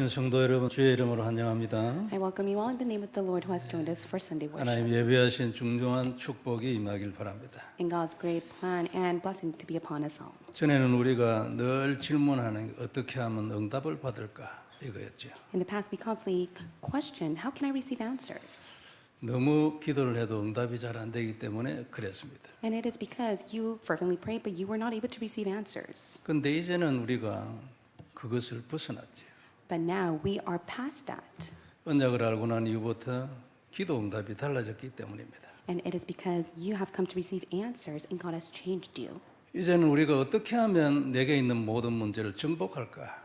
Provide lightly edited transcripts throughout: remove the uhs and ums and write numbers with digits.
오신 성도 여러분, 주의 이름으로 환영합니다. I welcome you all in the name of the Lord who has joined us for Sunday worship. 하나님 예배하신 중종한 축복이 임하길 바랍니다. And God's great plan and blessing to be upon us all. 전에는 우리가 늘 질문하는 게 어떻게 하면 응답을 받을까 이거였죠. In the past, we constantly questioned, how can I receive answers? 너무 기도를 해도 응답이 잘 안 되기 때문에 그랬습니다. And it is because you fervently prayed, but you were not able to receive answers. 그런데 이제는 우리가 그것을 벗어났지. But now we are past that. 언약을 알고 난 이후부터 기도 응답이 달라졌기 때문입니다. And it is because you have come to receive answers and God has changed you. 이제는 우리가 어떻게 하면 내게 있는 모든 문제를 정복할까?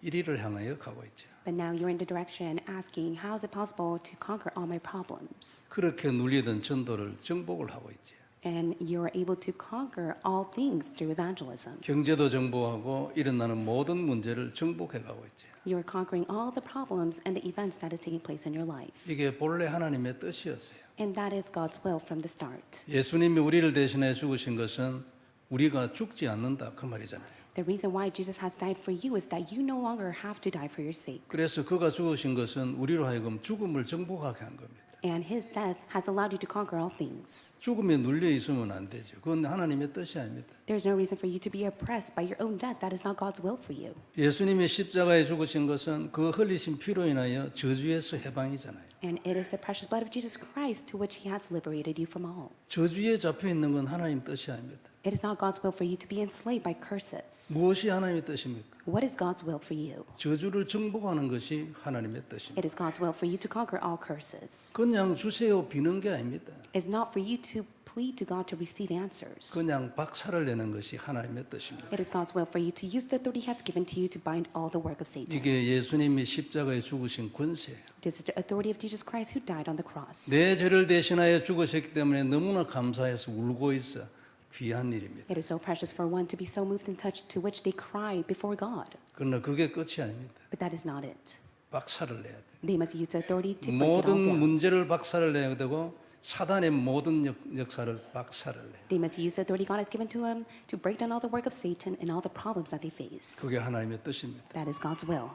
이리를 향하여 가고 있죠. But now you're in the direction asking, how is it possible to conquer all my problems? 그렇게 눌리던 전도를 정복을 하고 있지. And you're able to conquer all things through evangelism. 경제도 정복하고 일어나는 모든 문제를 정복해 가고 있지. You are conquering all the problems and the events that is taking place in your life. 이게 본래 하나님의 뜻이었어요. And that is God's will from the start. 예수님이 우리를 대신해 죽으신 것은 우리가 죽지 않는다 그 말이잖아요. The reason why Jesus has died for you is that you no longer have to die for your sake. 그래서 그가 죽으신 것은 우리로 하여금 죽음을 정복하게 한 겁니다. And his death has allowed you to conquer all things. 죽음에 눌려 있으면 안 되죠. 그건 하나님의 뜻이 아닙니다. There's no reason for you to be oppressed by your own death. That is not God's will for you. 예수님이 십자가에 죽으신 것은 그 흘리신 피로 인하여 저주에서 해방이잖아요. And it is the precious blood of Jesus Christ to which he has liberated you from all. 저주에 잡혀 있는 건 하나님 뜻이 아닙니다. It is not God's will for you to be enslaved by curses. 무엇이 하나님의 뜻입니까? What is God's will for you? 저주를 정복하는 것이 하나님의 뜻입니다. It is God's will for you to conquer all curses. 그냥 주세요 비는 게 아닙니다. It's not for you to plead to God to receive answers. 그냥 박살을 내는 것이 하나님의 뜻입니다. It is God's will for you to use the authority He has given to you to bind all the work of Satan. 이게 예수님이 십자가에 죽으신 권세예요. This is the authority of Jesus Christ who died on the cross. 내 죄를 대신하여 죽으셨기 때문에 너무나 감사해서 울고 있어 귀한 일입니다. It is so precious for one to be so moved and touched to which they cry before God. 그러나 그게 끝이 아닙니다. But that is not it. 박살을 내야 돼요. They must use the authority to break it all 모든 down. 문제를 박살을 내야 되고 사단의 모든 역사를 박살을 내요. They must use the authority God has given to them to break down all the work of Satan and all the problems that they face. 그게 하나님의 뜻입니다. That is God's will.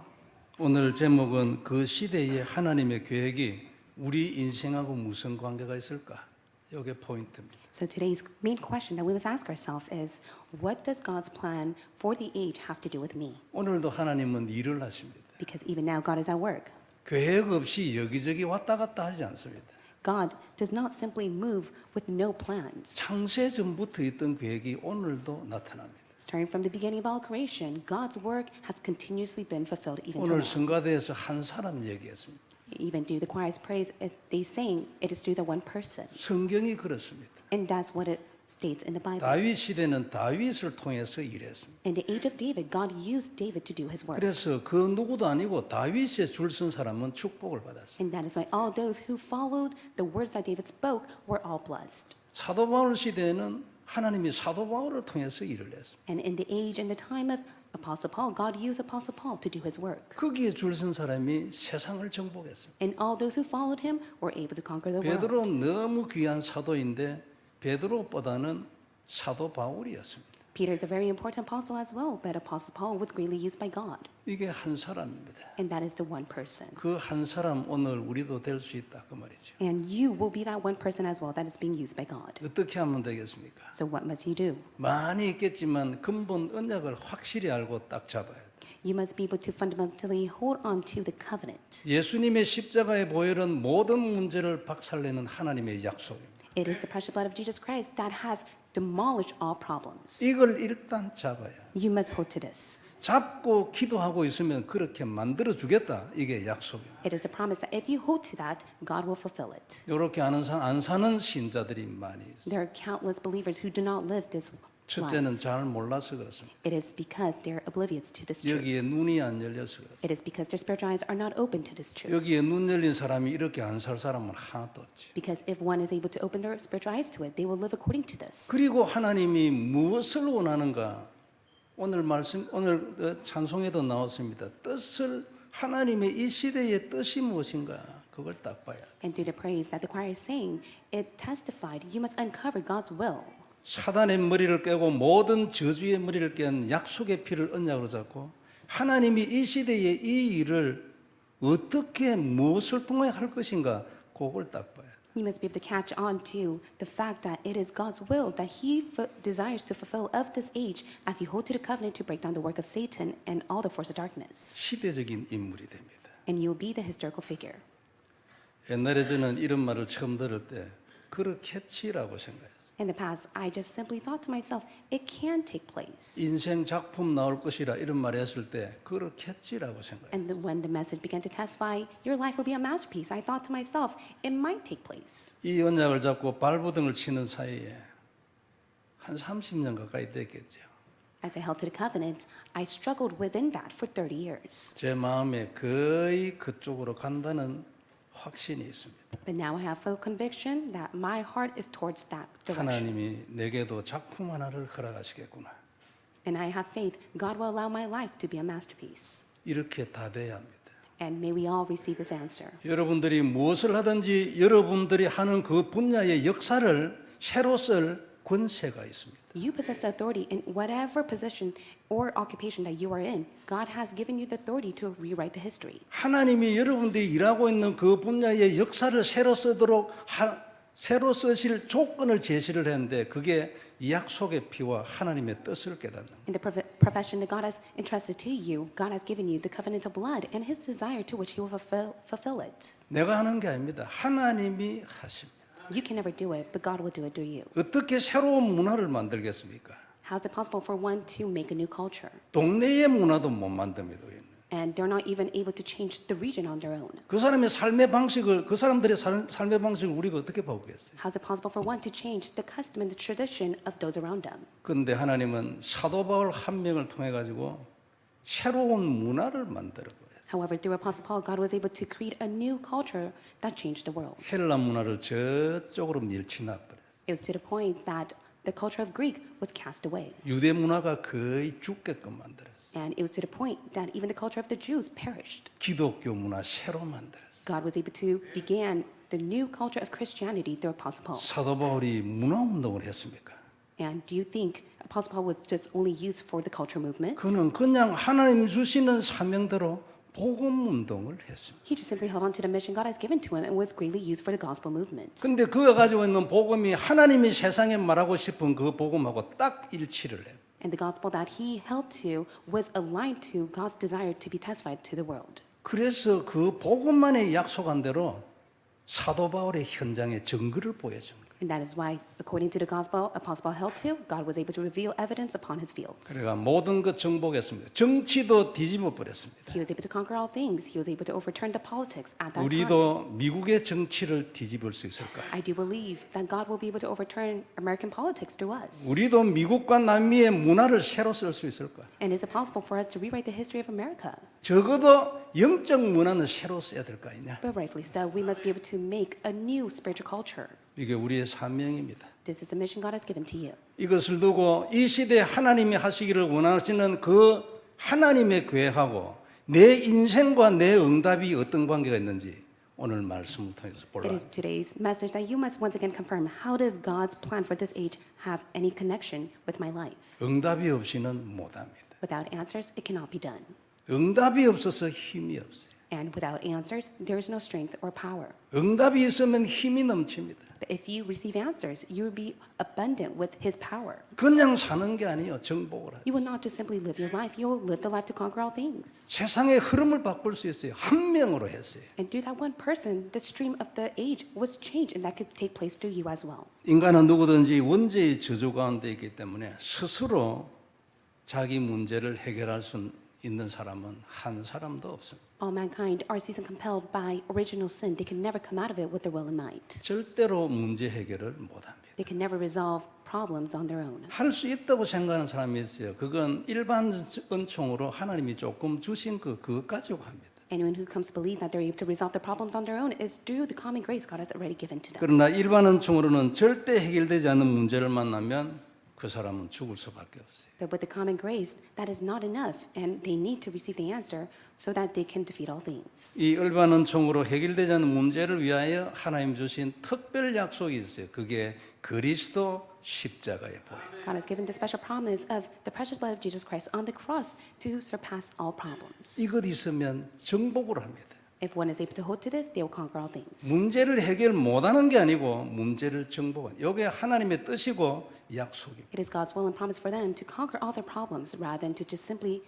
오늘 제목은 그 시대의 하나님의 계획이 우리 인생하고 무슨 관계가 있을까? 이게 포인트입니다. So today's main question that we must ask ourselves is, what does God's plan for the age have to do with me? 오늘도 하나님은 일을 하십니다. Because even now God is at work. 계획 없이 여기저기 왔다 갔다 하지 않습니다. God does not simply move with no plans. 창세 전부터 있던 계획이 오늘도 나타납니다. Starting from the beginning of all creation, God's work has continuously been fulfilled even to 오늘 now. 성가대에서 한 사람 얘기했습니다. Even through the choir's praise, they saying it is through the one person. 성경이 그렇습니다. And that's what it states in the Bible. 다윗 시대는 다윗을 통해서 일했습니다. In the age of David, God used David to do his work. 그래서 그 누구도 아니고 다윗에 줄 선 사람은 축복을 받았습니다. And that is why all those who followed the words that David spoke were all blessed. 사도 바울 시대에는 하나님이 사도 바울을 통해서 일을 했습니다. And in the age and the time of Apostle Paul, God used Apostle Paul to do his work. 거기에 줄 선 사람이 세상을 정복했습니다. And all those who followed him were able to conquer the world. 베드로는 너무 귀한 사도인데 베드로보다는 사도 바울이었습니다. Peter is a very important apostle as well, but Apostle Paul was greatly used by God. 이게 한 사람입니다. And that is the one person. 그 한 사람 오늘 우리도 될 수 있다 그 말이죠. And you will be that one person as well that is being used by God. 어떻게 하면 되겠습니까? So what must you do? 많이 있겠지만 근본 언약을 확실히 알고 딱 잡아야 돼요. You must be able to fundamentally hold on to the covenant. 예수님의 십자가의 보혈은 모든 문제를 박살내는 하나님의 약속입니다. It is the precious blood of Jesus Christ that has demolished all problems. 이걸 일단 잡아야 돼요. You must hold to this. 잡고 기도하고 있으면 그렇게 만들어 주겠다. 이게 약속이에요. It is the promise that if you hold to that, God will fulfill it. 이렇게 안 사는 신자들이 많이 있어요. There are countless believers who do not live this life. 첫째는 잘 몰라서 그렇습니다. It is because they're oblivious to this truth. 여기에 눈이 안 열려서 그렇습니다. It is because their spiritual eyes are not open to this truth. 여기에 눈 열린 사람이 이렇게 안 살 사람은 하나도 없지. Because if one is able to open their spiritual eyes to it, they will live according to this. 그리고 하나님이 무엇을 원하는가? 오늘 말씀 오늘 찬송에도 나왔습니다. 뜻을 하나님의 이 시대의 뜻이 무엇인가? 그걸 딱 봐야 돼. And through the praise that the choir is saying, it testified, you must uncover God's will. 사단의 머리를 깨고 모든 저주의 머리를 깬 약속의 피를 언약으로 잡고 하나님이 이 시대에 이 일을 어떻게 무엇을 통해 할 것인가 그걸 딱 봐야 돼. You must be able to catch on to the fact that it is God's will that He desires to fulfill of this age as you hold to the covenant to break down the work of Satan and all the force of darkness. 시대적인 인물이 됩니다. And you will be the historical figure. 옛날에 저는 이런 말을 처음 들을 때 그렇겠지라고 생각했어요. In the past, I just simply thought to myself, it can take place. 인생 작품 나올 것이라 이런 말 했을 때 그렇겠지라고 생각했어요. And when the message began to testify, your life will be a masterpiece, I thought to myself, it might take place. 이 언약을 잡고 발부등을 치는 사이에 한 30년 가까이 됐겠죠. As I held to the covenant, I struggled within that for 30 years. 제 마음에 거의 그쪽으로 간다는 확신이 있습니다. But now I have full conviction that my heart is towards that direction. 하나님이 내게도 작품 하나를 허락하시겠구나. And I have faith God will allow my life to be a masterpiece. 이렇게 다 돼야 합니다. And may we all receive this answer. 여러분들이 무엇을 하든지 여러분들이 하는 그 분야의 역사를 새로 쓸 권세가 있습니다. You possess the authority in whatever position or occupation that you are in. God has given you the authority to rewrite the history. 하나님이 여러분들이 일하고 있는 그 분야의 역사를 새로 쓰도록 새로 쓰실 조건을 제시를 했는데 그게 약속의 피와 하나님의 뜻을 깨닫는 거예요. In the profession that God has entrusted to you, God has given you the covenant of blood and His desire to which He will fulfill it. 내가 하는 게 아닙니다. 하나님이 하십니다. You can never do it, but God will do it through you. 어떻게 새로운 문화를 만들겠습니까? How is it possible for one to make a new culture? 동네의 문화도 못 만듭니다. 우리는. And they're not even able to change the region on their own. 그 사람의 삶의 방식을 그 사람들의 삶의 방식을 우리가 어떻게 바꾸겠어요? How is it possible for one to change the custom and the tradition of those around them? 그런데 하나님은 사도 바울 한 명을 통해 가지고 새로운 문화를 만들어 버렸어요. However, through Apostle Paul, God was able to create a new culture that changed the world. 헬라 문화를 저쪽으로 밀치나 버렸어요. It was to the point that the culture of Greek was cast away. 유대 문화가 거의 죽게끔 만들었어요. And it was to the point that even the culture of the Jews perished. 기독교 문화 새로 만들었어요. God was able to begin the new culture of Christianity through Apostle Paul. 사도 바울이 문화 운동을 했습니까? And do you think Apostle Paul was just only used for the culture movement? 그는 그냥 하나님 주시는 사명대로 복음 운동을 했습니다. He just simply held on to the mission God has given to him and was greatly used for the gospel movement. 근데 그가 가지고 있는 복음이 하나님이 세상에 말하고 싶은 그 복음하고 딱 일치를 해요. And the gospel that he held to was aligned to God's desire to be testified to the world. 그래서 그 복음만에 약속한 대로 사도 바울의 현장의 증거를 보여준 거예요. And that is why, according to the gospel Apostle Paul held to, God was able to reveal evidence upon his fields. 그러니까 모든 것 정복했습니다. 정치도 뒤집어 버렸습니다. He was able to conquer all things. He was able to overturn the politics at that time. 우리도 미국의 정치를 뒤집을 수 있을까? I do believe that God will be able to overturn American politics through us. 우리도 미국과 남미의 문화를 새로 쓸 수 있을까? And is it possible for us to rewrite the history of America? 적어도 영적 문화는 새로 써야 될 거 아니냐? But rightfully so, we must be able to make a new spiritual culture. 이게 우리의 사명입니다. This is the mission God has given to you. 이것을 두고 이 시대에 하나님이 하시기를 원하시는 그 하나님의 계획하고 내 인생과 내 응답이 어떤 관계가 있는지 오늘 말씀을 통해서 It 볼라. is today's message that you must once again confirm, how does God's plan for this age have any connection with my life? 응답이 없이는 못합니다. Without answers, it cannot be done. 응답이 없어서 힘이 없어요. And without answers, there is no strength or power. 응답이 있으면 힘이 넘칩니다. But if you receive answers, you will be abundant with His power. 그냥 사는 게 아니에요. 정복을 하죠. You will not just simply live your life, you will live the life to conquer all things. 세상의 흐름을 바꿀 수 있어요. 한 명으로 했어요. And through that one person, the stream of the age was changed, and that could take place through you as well. 인간은 누구든지 원죄의 저주 가운데 있기 때문에 스스로 자기 문제를 해결할 수 있는 사람은 한 사람도 없습니다. All mankind are seized and compelled by original sin. They can never come out of it with their will and might. 절대로 문제 해결을 못합니다. They can never resolve problems on their own. 할 수 있다고 생각하는 사람이 있어요. 그건 일반 은총으로 하나님이 조금 주신 그거 가지고 합니다. Anyone who comes to believe that they're able to resolve their problems on their own is through the common grace God has already given to them. 그러나 일반 은총으로는 절대 해결되지 않는 문제를 만나면 그 사람은 죽을 수밖에 없어요. But with the common grace, that is not enough, and they need to receive the answer so that they can defeat all things. 이 얼반은 총으로 해결되지 않는 문제를 위하여 하나님 주신 특별 약속이 있어요. 그게 그리스도 십자가의 보혈. God has given the special promise of the precious blood of Jesus Christ on the cross to surpass all problems. 이것 있으면 정복을 합니다. If one is able to hold to this, they will conquer all things. 문제를 해결 못하는 게 아니고 문제를 정복한. 이게 하나님의 뜻이고 약속입니다. It is God's will and promise for them to conquer all their problems rather than to just simply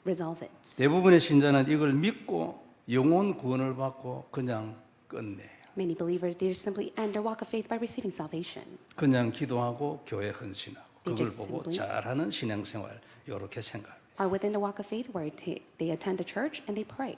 resolve it. 대부분의 신자는 이걸 믿고 영혼 구원을 받고 그냥 끝내요. Many believers, they just simply end their walk of faith by receiving salvation. 그냥 기도하고 교회 헌신하고 그걸 just 보고 simply- 잘하는 신앙생활 이렇게 생각합니다. Are within the walk of faith where they attend the church and they pray.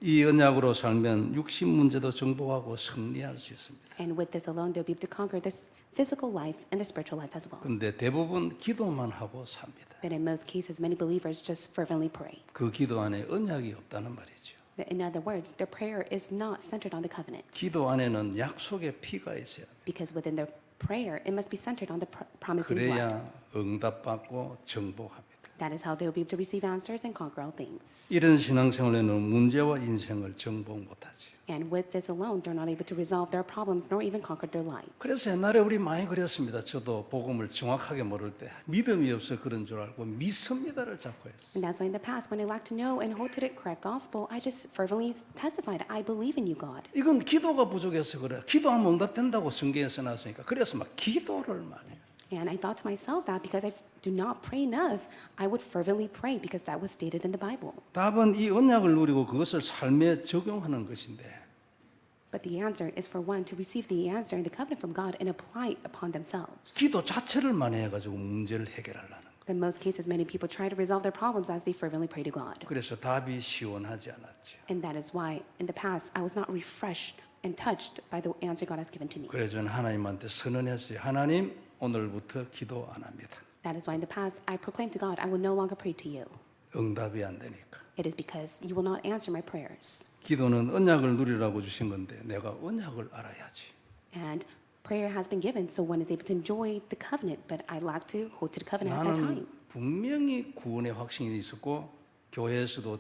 이 언약으로 살면 육신 문제도 정복하고 승리할 수 있습니다. And with this alone, they'll be able to conquer this physical life and their spiritual life as well. 근데 대부분 기도만 하고 삽니다. But in most cases, many believers just fervently pray. 그 기도 안에 언약이 없다는 말이죠. But in other words, their prayer is not centered on the covenant. 기도 안에는 약속의 피가 있어야 합니다. Because within their prayer, it must be centered on the promising blood. 그래야 응답받고 정복합니다. That is how they will be able to receive answers and conquer all things. 이런 신앙생활에는 문제와 인생을 정복 못하지. And with this alone, they're not able to resolve their problems nor even conquer their lives. 그래서 옛날에 우리 많이 그랬습니다. 저도 복음을 정확하게 모를 때 믿음이 없어 그런 줄 알고 믿습니다를 자꾸 했어요. And that's why in the past, when I lacked to know and hold to the correct gospel, I just fervently testified, I believe in you, God. 이건 기도가 부족해서 그래. 기도하면 응답된다고 성경에 써놨으니까. 그래서 막 기도를 많이 해요. And I thought to myself that because I do not pray enough, I would fervently pray because that was stated in the Bible. 답은 이 언약을 누리고 그것을 삶에 적용하는 것인데 But the answer is for one to receive the answer and the covenant from God and apply it upon themselves. 기도 자체를 많이 해가지고 문제를 해결하려는 거예요. In most cases, many people try to resolve their problems as they fervently pray to God. 그래서 답이 시원하지 않았죠. And that is why, in the past, I was not refreshed and touched by the answer God has given to me. 그래서 저는 하나님한테 선언했어요. 하나님 오늘부터 기도 안 합니다. That is why in the past, I proclaimed to God, I will no longer pray to you. 응답이 안 되니까. It is because you will not answer my prayers. 기도는 언약을 누리라고 주신 건데 내가 언약을 알아야지. And prayer has been given so one is able to enjoy the covenant, but I lack to hold to the covenant at that time. 나는 분명히 구원의 확신이 있었고 교회에서도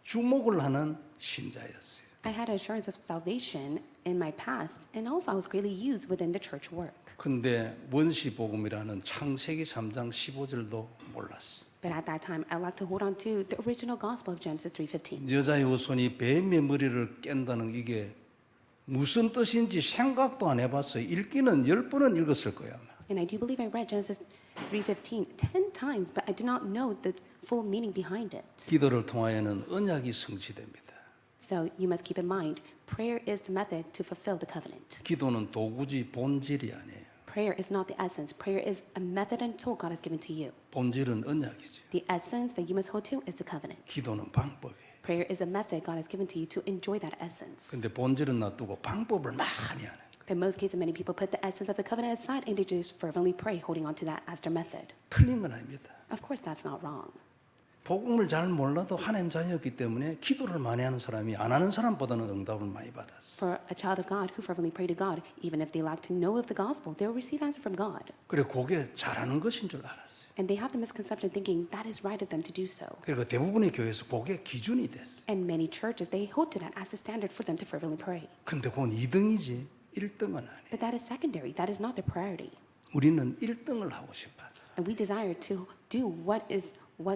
주목을 하는 신자였어요. I had assurance of salvation in my past, and also I was greatly used within the church work. 근데 원시 복음이라는 창세기 3장 15절도 몰랐어. But at that time, I lacked to hold on to the original gospel of Genesis 3:15. 여자의 후손이 뱀의 머리를 깬다는 이게 무슨 뜻인지 생각도 안 해봤어요. 읽기는 10번은 읽었을 거야. 아마. And I do believe I read Genesis 3:15 10 times, but I did not know the full meaning behind it. 기도를 통하여는 언약이 성취됩니다. So you must keep in mind, prayer is the method to fulfill the covenant. 기도는 도구지 본질이 아니에요. Prayer is not the essence. Prayer is a method and tool God has given to you. 본질은 언약이지. The essence that you must hold to is the covenant. 기도는 방법이에요. Prayer is a method God has given to you to enjoy that essence. 근데 본질은 놔두고 방법을 많이 하는 거예요. But in most cases, many people put the essence of the covenant aside and they just fervently pray, holding on to that as their method. 틀린 건 아닙니다. Of course, that's not wrong. 복음을 잘 몰라도 하나님 자녀였기 때문에 기도를 많이 하는 사람이 안 하는 사람보다는 응답을 많이 받았어. For a child of God who fervently pray to God, even if they lack to know of the gospel, they will receive answer from God. 그래 그게 잘하는 것인 줄 알았어요. And they have the misconception thinking that is right of them to do so. 그리고 대부분의 교회에서 그게 기준이 됐어. And many churches, they hold to that as a standard for them to fervently pray. 근데 그건 2등이지 1등은 아니에요. But that is secondary. That is not their priority. 우리는 1등을 하고 싶어 하죠. And we desire to do what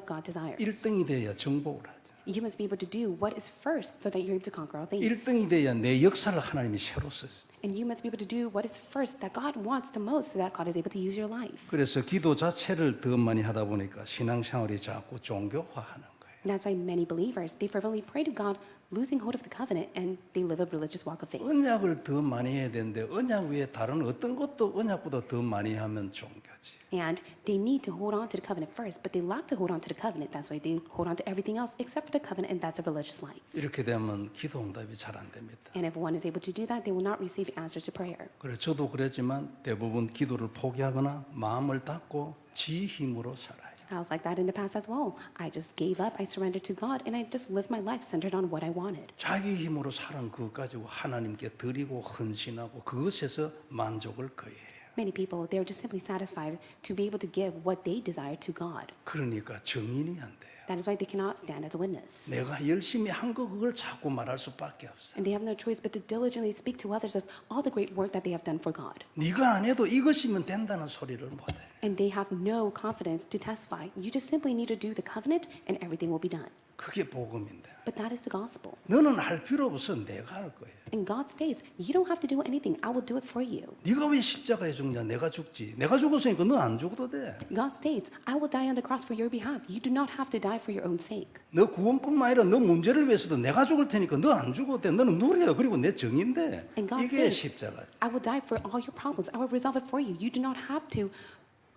God desires. 1등이 돼야 정복을 하죠. You must be able to do what is first so that you're able to conquer all things. 1등이 돼야 내 역사를 하나님이 새로 써요. And you must be able to do what is first that God wants the most so that God is able to use your life. 그래서 기도 자체를 더 많이 하다 보니까 신앙생활이 자꾸 종교화하는 거예요. And that's why many believers, they fervently pray to God, losing hold of the covenant, and they live a religious walk of faith. 언약을 더 많이 해야 되는데 언약 외에 다른 어떤 것도 언약보다 더 많이 하면 종교지. And they need to hold on to the covenant first, but they lack to hold on to the covenant. That's why they hold on to everything else except for the covenant, and that's a religious life. 이렇게 되면 기도 응답이 잘 안 됩니다. And if one is able to do that, they will not receive answers to prayer. 그래 저도 그랬지만 대부분 기도를 포기하거나 마음을 닫고 지 힘으로 살아요. I was like that in the past as well. I just gave up, I surrendered to God, and I just lived my life centered on what I wanted. 자기 힘으로 사는 그것 가지고 하나님께 드리고 헌신하고 그것에서 만족을 거해요. Many people, they're just simply satisfied to be able to give what they desire to God. 그러니까 증인이 안 돼요. That is why they cannot stand as a witness. 내가 열심히 한 거 그걸 자꾸 말할 수밖에 없어. And they have no choice but to diligently speak to others of all the great work that they have done for God. 네가 안 해도 이것이면 된다는 소리를 못해. And they have no confidence to testify. You just simply need to do the covenant and everything will be done. 그게 복음인데. But that is the gospel. 너는 할 필요 없어. 내가 할 거야. And God states, you don't have to do anything. I will do it for you. 네가 왜 십자가에 죽냐? 내가 죽지. 내가 죽었으니까 너 안 죽어도 돼. God states, I will die on the cross for your behalf. You do not have to die for your own sake. 너 구원뿐만 아니라 너 문제를 위해서도 내가 죽을 테니까 너 안 죽어도 돼. 너는 누려. 그리고 내 정인데. And God 이게 says, 십자가지. I will die for all your problems. I will resolve it for you. You do not have to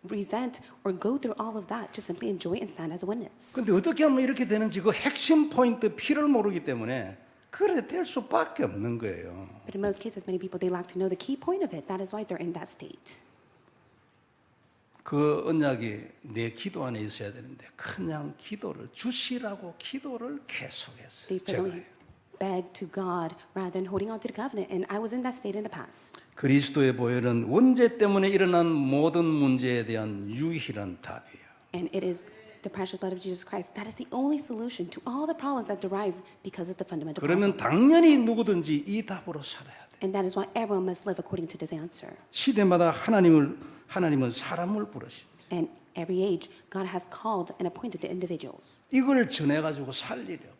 resent or go through all of that. Just simply enjoy and stand as a witness. 근데 어떻게 하면 이렇게 되는지 그 핵심 포인트 P를 모르기 때문에 그래 될 수밖에 없는 거예요. But in most cases, many people, they lack to know the key point of it. That is why they're in that state. 그 언약이 내 기도 안에 있어야 되는데 그냥 기도를 주시라고 기도를 계속했어요. They 제가 fervently beg to God rather than holding on to the covenant. And I was in that state in the past. 그리스도의 보혈은 원죄 때문에 일어난 모든 문제에 대한 유일한 답이에요. And it is the precious blood of Jesus Christ. That is the only solution to all the problems that derive because of the fundamental 그러면 problem. 당연히 누구든지 이 답으로 살아야 돼. And that is why everyone must live according to this answer. 시대마다 하나님은 사람을 부르시죠. And every age, God has called and appointed the individuals 이걸 전해 가지고 살리려.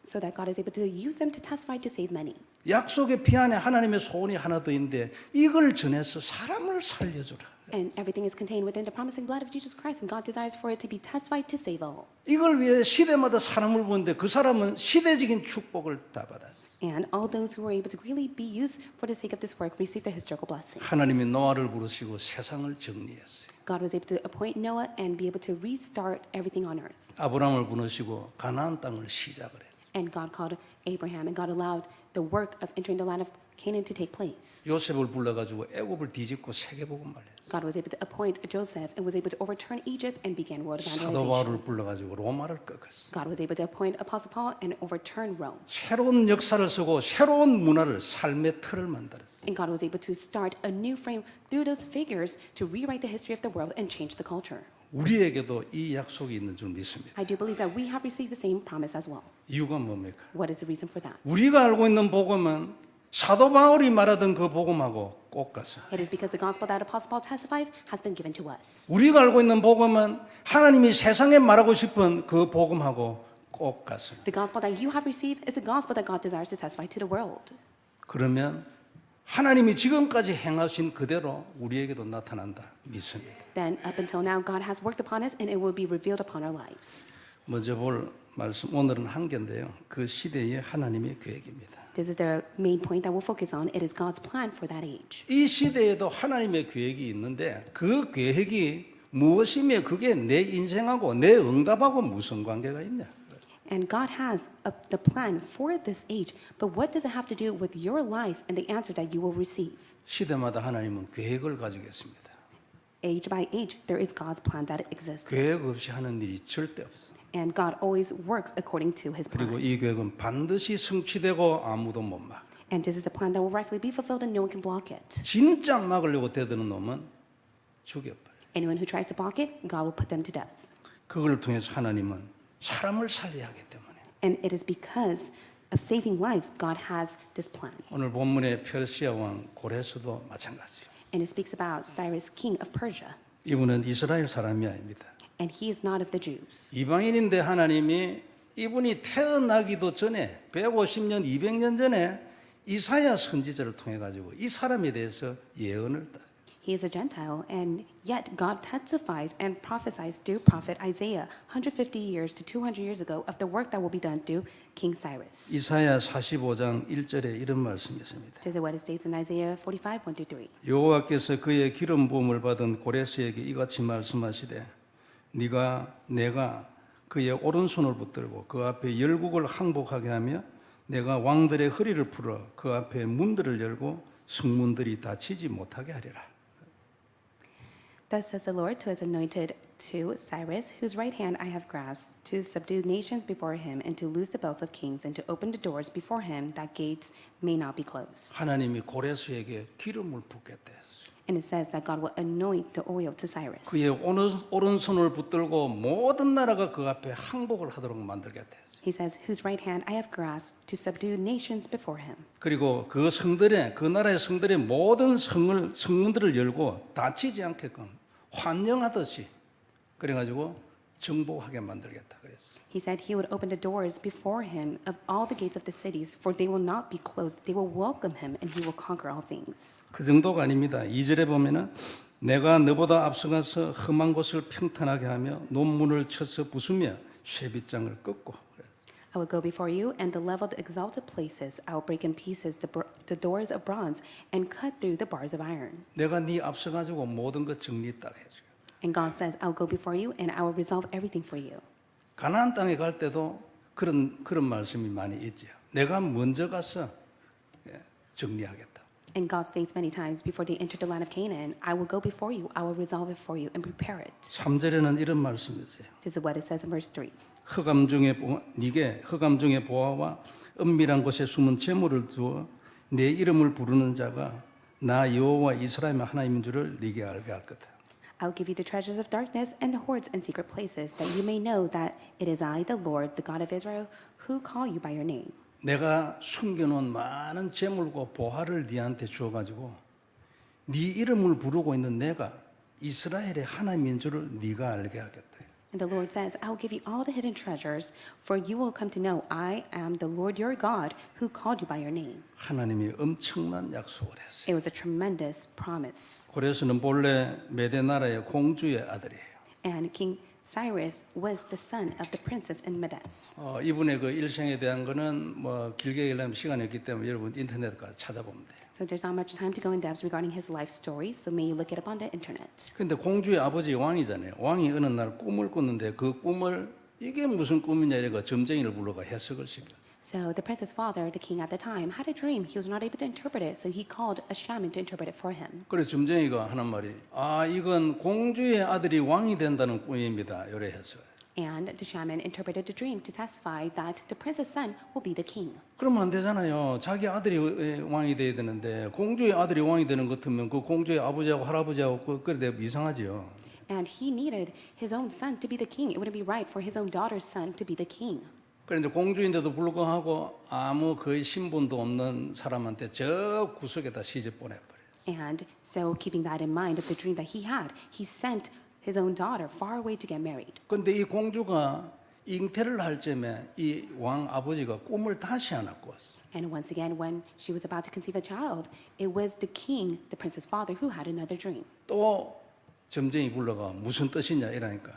so that God is able to use them to testify to save many. 약속의 피 안에 하나님의 소원이 하나 더 있는데 이걸 전해서 사람을 살려주라. And everything is contained within the promising blood of Jesus Christ, and God desires for it to be testified to save all. 이걸 위해 시대마다 사람을 보는데 그 사람은 시대적인 축복을 다 받았어요. And all those who were able to really be used for the sake of this work received the historical blessings. 하나님이 노아를 부르시고 세상을 정리했어요. God was able to appoint Noah and be able to restart everything on earth. 아브라함을 부르시고 가나안 땅을 시작을 했어요. And God called Abraham, and God allowed the work of entering the land of Canaan to take place. 요셉을 불러가지고 애굽을 뒤집고 세계복음을 했어요. God was able to appoint Joseph and was able to overturn Egypt and began world 사도 evangelization. 바울을 불러가지고 로마를 꺾었어요. God was able to appoint Apostle Paul and overturn Rome. 새로운 역사를 쓰고 새로운 문화를 삶의 틀을 만들었어요. And God was able to start a new frame through those figures to rewrite the history of the world and change the culture. 우리에게도 이 약속이 있는 줄 믿습니다. I do believe that we have received the same promise as well. 이유가 뭡니까? What is the reason for that? 우리가 알고 있는 복음은 사도 바울이 말하던 그 복음하고 꼭 같습니다. It is because the gospel that Apostle Paul testifies has been given to us. 우리가 알고 있는 복음은 하나님이 세상에 말하고 싶은 그 복음하고 꼭 같습니다. The gospel that you have received is the gospel that God desires to testify to the world. 그러면 하나님이 지금까지 행하신 그대로 우리에게도 나타난다 믿습니다. Then up until now, God has worked upon us and it will be revealed upon our lives. 먼저 볼 말씀 오늘은 한 개인데요. 그 시대의 하나님의 계획입니다. This is the main point that we'll focus on. It is God's plan for that age. 이 시대에도 하나님의 계획이 있는데 그 계획이 무엇이며 그게 내 인생하고 내 응답하고 무슨 관계가 있냐? And God has the plan for this age, but what does it have to do with your life and the answer that you will receive? 시대마다 하나님은 계획을 가지고 있습니다. Age by age, there is God's plan that exists. 계획 없이 하는 일이 절대 없어요. And God always works according to his 그리고 plan. 이 계획은 반드시 성취되고 아무도 못 막. And this is a plan that will rightfully be fulfilled and no one can block it. 진짜 막으려고 대드는 놈은 죽여버려. Anyone who tries to block it, God will put them to death. 그걸 통해서 하나님은 사람을 살려야 하기 때문에 And it is because of saving lives, God has this plan. 오늘 본문의 페르시아 왕 고레스도 마찬가지예요. And it speaks about Cyrus, king of Persia. 이분은 이스라엘 사람이 아닙니다. And he is not of the Jews. 이방인인데 하나님이 이분이 태어나기도 전에 150년, 200년 전에 이사야 선지자를 통해 가지고 이 사람에 대해서 예언을 따. He is a Gentile, and yet God testifies and prophesies through prophet Isaiah 150 years to 200 years ago of the work that will be done through King Cyrus. 이사야 45장 1절에 이런 말씀이 있습니다. This is what it states in Isaiah 45, 1 through 3. 여호와께서 그의 기름 부음을 받은 고레스에게 이같이 말씀하시되 내가 그의 오른손을 붙들고 그 앞에 열국을 항복하게 하며 내가 왕들의 허리를 풀어 그 앞에 문들을 열고 성문들이 닫히지 못하게 하리라. Thus says the Lord to his anointed, to Cyrus, whose right hand I have grasped, to subdue nations before him, and to loose the belts of kings, and to open the doors before him, that gates may not be closed. 하나님이 고레스에게 기름을 붓겠다 했어요. And it says that God will anoint the oil to Cyrus. 그의 오른손을 붙들고 모든 나라가 그 앞에 항복을 하도록 만들겠다. He says, whose right hand I have grasped to subdue nations before him. 그리고 그 성들의 그 나라의 성들의 모든 성문들을 열고 다치지 않게끔 환영하듯이 그래가지고 정복하게 만들겠다 그랬어. He said he would open the doors before him of all the gates of the cities, for they will not be closed. They will welcome him, and he will conquer all things. 그 정도가 아닙니다. 2절에 보면은 내가 너보다 앞서가서 험한 곳을 평탄하게 하며 논문을 쳐서 부수며 쇠빗장을 꺾고. I will go before you and level the exalted places. I will break in pieces the doors of bronze and cut through the bars of iron. 내가 네 앞서가지고 모든 것 정리 딱 해줘. And God says, I'll go before you and I will resolve everything for you. 가나안 땅에 갈 때도 그런 말씀이 많이 있죠. 내가 먼저 가서 정리하겠다. And God states many times before they enter the land of Canaan, I will go before you, I will resolve it for you and prepare it. 3절에는 이런 말씀이 있어요. This is what it says in verse 3. 흑암 중에 보아와 은밀한 곳에 숨은 재물을 두어 내 이름을 부르는 자가 나 여호와 이스라엘의 하나님인 줄을 네게 알게 할 거다. I will give you the treasures of darkness and the hoards and secret places, that you may know that it is I, the Lord, the God of Israel, who call you by your name. 내가 숨겨놓은 많은 재물과 보화를 네한테 주어가지고 네 이름을 부르고 있는 내가 이스라엘의 하나님인 줄을 네가 알게 하겠다. And the Lord says, I will give you all the hidden treasures, for you will come to know I am the Lord your God, who called you by your name. 하나님이 엄청난 약속을 했어요. It was a tremendous promise. 고레스는 본래 메대 나라의 공주의 아들이에요. And King Cyrus was the son of the princess in Medes. 이분의 그 일생에 대한 거는 뭐 길게 얘기하면 시간이 없기 때문에 여러분 인터넷 가서 찾아보면 돼요. So there's not much time to go in depth regarding his life story, so may you look it up on the internet. 근데 공주의 아버지 왕이잖아요. 왕이 어느 날 꿈을 꿨는데 그 꿈을 이게 무슨 꿈이냐 이래가 점쟁이를 불러가 해석을 시켰어요. So the prince's father, the king at the time, had a dream. He was not able to interpret it, so he called a shaman to interpret it for him. 그래서 점쟁이가 하는 말이 이건 공주의 아들이 왕이 된다는 꿈입니다. 이래 해서. And the shaman interpreted the dream to testify that the prince's son will be the king. 그러면 안 되잖아요. 자기 아들이 왕이 돼야 되는데 공주의 아들이 왕이 되는 것 같으면 그 공주의 아버지하고 할아버지하고 그래 이상하지요. And he needed his own son to be the king. It wouldn't be right for his own daughter's son to be the king. 그런데 공주인데도 불구하고 아무 거의 신분도 없는 사람한테 저 구석에다 시집 보내버려요. And so, keeping that in mind of the dream that he had, he sent his own daughter far away to get married. 그런데 이 공주가 잉태를 할 쯤에 이 왕 아버지가 꿈을 다시 하나 꿨어. And once again, when she was about to conceive a child, it was the king, the prince's father, who had another dream. 또 점쟁이 불러가 무슨 뜻이냐 이러니까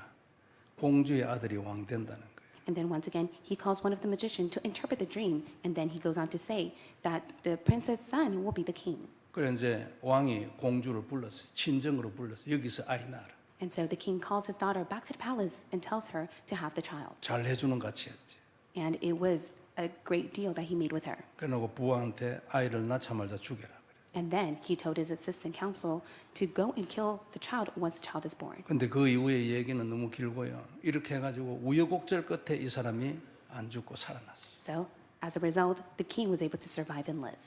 공주의 아들이 왕 된다는 거예요. And then once again, he calls one of the magicians to interpret the dream. And then he goes on to say that the prince's son will be the king. 그래 이제 왕이 공주를 불렀어요. 친정으로 불렀어요. 여기서 아이 낳아라. And so the king calls his daughter back to the palace and tells her to have the child. 잘 해주는 같이 했지. And it was a great deal that he made with her. 그러고 부하한테 아이를 낳자 말자 죽여라. And then he told his assistant counsel to go and kill the child once the child is born. 근데 그 이후의 얘기는 너무 길고요. 이렇게 해가지고 우여곡절 끝에 이 사람이 안 죽고 살아났어요. So, as a result, the king was able to survive and live.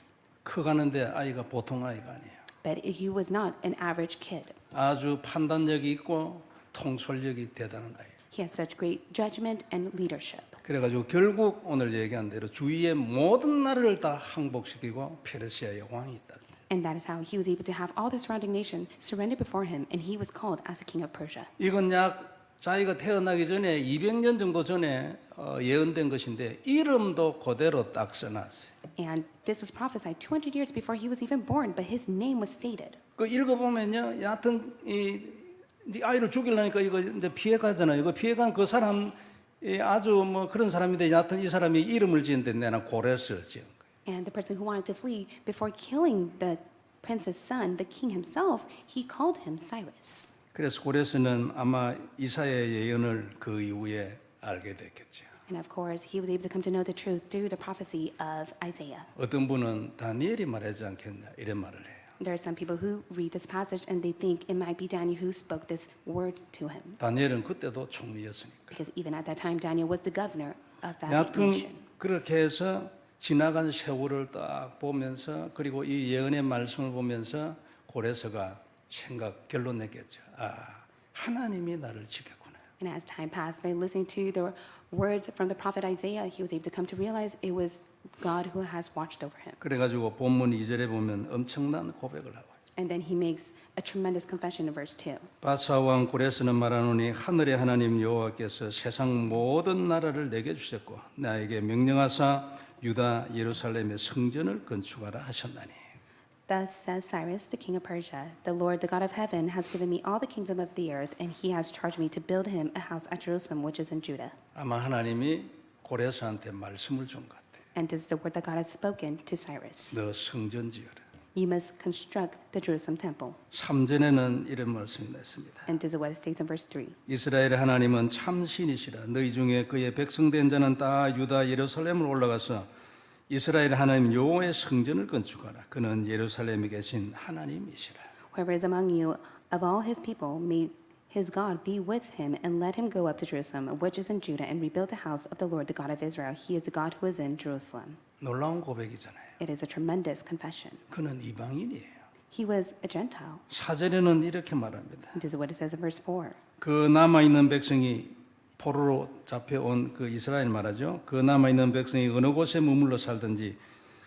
커가는데 아이가 보통 아이가 아니에요. But he was not an average kid. 아주 판단력이 있고 통솔력이 대단한 아이예요. He has such great judgment and leadership. 그래가지고 결국 오늘 얘기한 대로 주위의 모든 나라를 다 항복시키고 페르시아의 왕이 있다. And that is how he was able to have all the surrounding nation surrender before him, and he was called as the king of Persia. 이건 약 자기가 태어나기 전에 200년 정도 전에 예언된 것인데 이름도 그대로 딱 써놨어요. And this was prophesied 200 years before he was even born, but his name was stated. 그 읽어보면요, 여하튼 이 아이를 죽이려니까 이거 이제 피해가잖아요. 이거 피해간 그 사람 아주 뭐 그런 사람인데 여하튼 이 사람이 이름을 지은데 내가 고레스 지은 거예요. And the person who wanted to flee before killing the prince's son, the king himself, he called him Cyrus. 그래서 고레스는 아마 이사야의 예언을 그 이후에 알게 됐겠죠. And of course, he was able to come to know the truth through the prophecy of Isaiah. 어떤 분은 다니엘이 말하지 않겠냐 이런 말을 해요. There are some people who read this passage and they think it might be Daniel who spoke this word to him. 다니엘은 그때도 총리였으니까. Because even at that time, Daniel was the governor of that 여하튼 nation. 그렇게 해서 지나간 세월을 딱 보면서 그리고 이 예언의 말씀을 보면서 고레스가 결론 냈겠죠. 하나님이 나를 지켰구나. And as time passed, by listening to the words from the prophet Isaiah, he was able to come to realize it was God who has watched over him. 그래가지고 본문 2절에 보면 엄청난 고백을 하고 And then he makes a tremendous confession in verse 2. 바사 왕 고레스는 말하노니 하늘의 하나님 여호와께서 세상 모든 나라를 내게 주셨고 나에게 명령하사 유다 예루살렘의 성전을 건축하라 하셨나니. Thus says Cyrus, the king of Persia, the Lord, the God of heaven, has given me all the kingdom of the earth, and he has charged me to build him a house at Jerusalem, which is in Judah. 아마 하나님이 고레스한테 말씀을 준 것 같아. And this is the word that God has spoken to Cyrus. 너 성전 지어라. You must construct the Jerusalem temple. 3절에는 이런 말씀이 났습니다. And this is what it states in verse 3. 이스라엘의 하나님은 참 신이시라. 너희 중에 그의 백성된 자는 다 유다 예루살렘으로 올라가서 이스라엘 하나님 여호와의 성전을 건축하라. 그는 예루살렘에 계신 하나님이시라. Whoever is among you of all his people, may his God be with him, and let him go up to Jerusalem, which is in Judah, and rebuild the house of the Lord, the God of Israel. He is the God who is in Jerusalem. 놀라운 고백이잖아요. It is a tremendous confession. 그는 이방인이에요. He was a Gentile. 4절에는 이렇게 말합니다. This is what it says in verse 4. 그 남아있는 백성이 포로로 잡혀온 그 이스라엘 말하죠. 그 남아있는 백성이 어느 곳에 머물러 살든지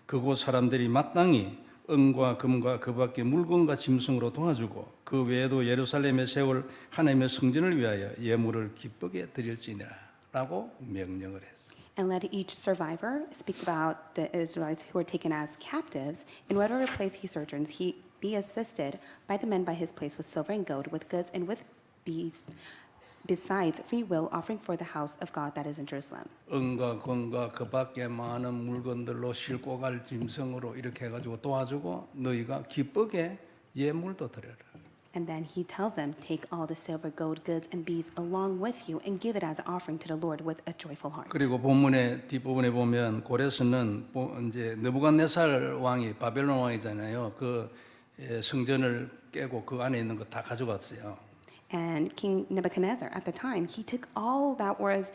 그곳 사람들이 마땅히 은과 금과 그 밖에 물건과 짐승으로 도와주고 그 외에도 예루살렘에 세울 하나님의 성전을 위하여 예물을 기쁘게 드릴지니라 라고 명령을 했어요. And let each survivor speaks about the Israelites who were taken as captives. In whatever place he sojourns, he be assisted by the men by his place with silver and gold, with goods and with beasts, besides free will offering for the house of God that is in Jerusalem. 은과 금과 그 밖에 많은 물건들로 싣고 갈 짐승으로 이렇게 해가지고 도와주고 너희가 기쁘게 예물도 드려라. And then he tells them, take all the silver, gold, goods, and beasts along with you, and give it as an offering to the Lord with a joyful heart. 그리고 본문의 뒷부분에 보면 고레스는 이제 느부갓네살 왕이 바벨론 왕이잖아요. 그 성전을 깨고 그 안에 있는 거 다 가져갔어요. And King Nebuchadnezzar, at the time, he took all that was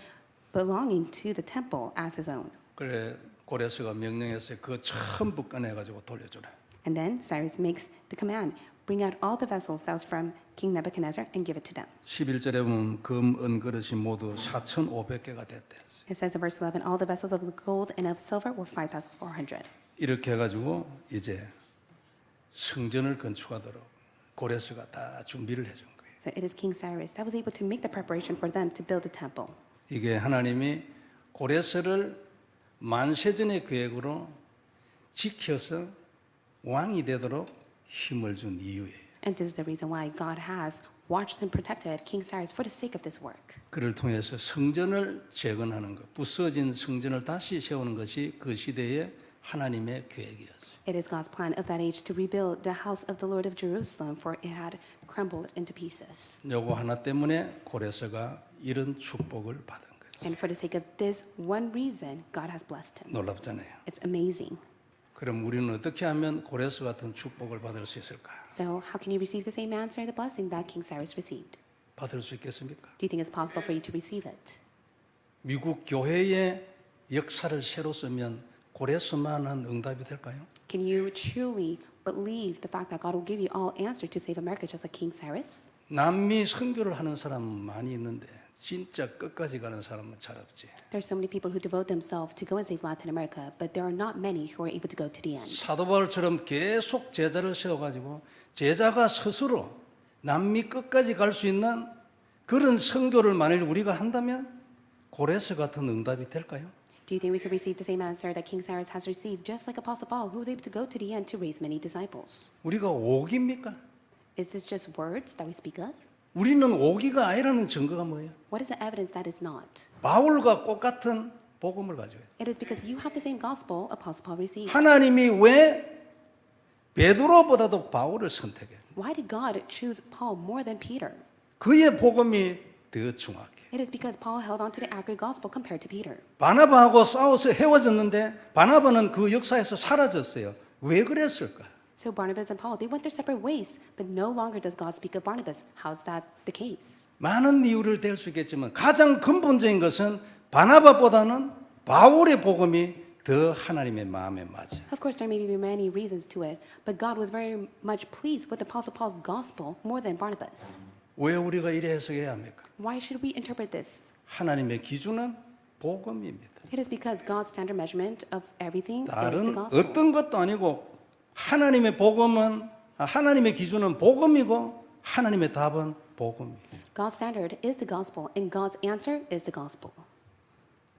belonging to the temple as his own. 그래 고레스가 명령했어요. 그거 전부 꺼내가지고 돌려주라. And then Cyrus makes the command, bring out all the vessels that was from King Nebuchadnezzar and give it to them. 11절에 보면 금, 은 그릇이 모두 4,500개가 됐대. It says in verse 11, all the vessels of gold and of silver were 5,400. 이렇게 해가지고 이제 성전을 건축하도록 고레스가 다 준비를 해준 거예요. So it is King Cyrus that was able to make the preparation for them to build the temple. 이게 하나님이 고레스를 만세전의 계획으로 지켜서 왕이 되도록 힘을 준 이유예요. And this is the reason why God has watched and protected King Cyrus for the sake of this work. 그를 통해서 성전을 재건하는 것, 부서진 성전을 다시 세우는 것이 그 시대의 하나님의 계획이었어요. It is God's plan of that age to rebuild the house of the Lord of Jerusalem, for it had crumbled into pieces. 요거 하나 때문에 고레스가 이런 축복을 받은 거죠. And for the sake of this one reason, God has blessed him. 놀랍잖아요. It's amazing. 그럼 우리는 어떻게 하면 고레스 같은 축복을 받을 수 있을까? So how can you receive the same answer, the blessing that King Cyrus received? 받을 수 있겠습니까? Do you think it's possible for you to receive it? 미국 교회의 역사를 새로 쓰면 고레스만한 응답이 될까요? Can you truly believe the fact that God will give you all answer to save America just like King Cyrus? 남미 선교를 하는 사람은 많이 있는데 진짜 끝까지 가는 사람은 잘 없지. There's so many people who devote themselves to go and save Latin America, but there are not many who are able to go to the end. 사도 바울처럼 계속 제자를 세워가지고 제자가 스스로 남미 끝까지 갈 수 있는 그런 선교를 만일 우리가 한다면 고레스 같은 응답이 될까요? Do you think we could receive the same answer that King Cyrus has received, just like Apostle Paul, who was able to go to the end to raise many disciples? 우리가 오기입니까? Is this just words that we speak of? 우리는 오기가 아니라는 증거가 뭐예요? What is the evidence that is not? 바울과 똑같은 복음을 가지고 있어요. It is because you have the same gospel Apostle Paul received. 하나님이 왜 베드로보다도 바울을 선택해요? Why did God choose Paul more than Peter? 그의 복음이 더 중요해. It is because Paul held on to the accurate gospel compared to Peter. 바나바하고 싸워서 헤어졌는데 바나바는 그 역사에서 사라졌어요. 왜 그랬을까? So Barnabas and Paul, they went their separate ways, but no longer does God speak of Barnabas. How's that the case? 많은 이유를 댈 수 있겠지만 가장 근본적인 것은 바나바보다는 바울의 복음이 더 하나님의 마음에 맞아요. Of course, there may be many reasons to it, but God was very much pleased with the Apostle Paul's gospel more than Barnabas. 왜 우리가 이래 해석해야 합니까? Why should we interpret this? 하나님의 기준은 복음입니다. It is because God's standard measurement of everything is the 다른 gospel. 어떤 것도 아니고 하나님의 복음은 하나님의 기준은 복음이고 하나님의 답은 복음이에요. God's standard is the gospel, and God's answer is the gospel.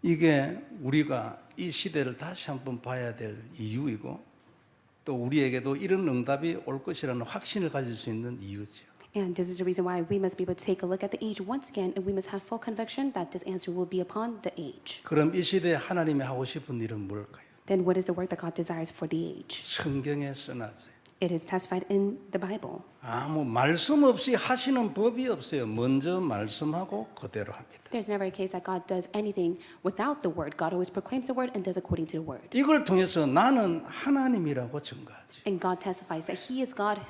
이게 우리가 이 시대를 다시 한번 봐야 될 이유이고 또 우리에게도 이런 응답이 올 것이라는 확신을 가질 수 있는 이유죠. And this is the reason why we must be able to take a look at the age once again, and we must have full conviction that this answer will be upon the age. 그럼 이 시대에 하나님이 하고 싶은 일은 뭘까요? Then what is the work that God desires for the age? 성경에 써놨어요. It is testified in the Bible. 아무 말씀 없이 하시는 법이 없어요. 먼저 말씀하고 그대로 합니다. There's never a case that God does anything without the word. God always proclaims the word and does according to the word. 이걸 통해서 나는 하나님이라고 증거하지. And God testifies that He is God,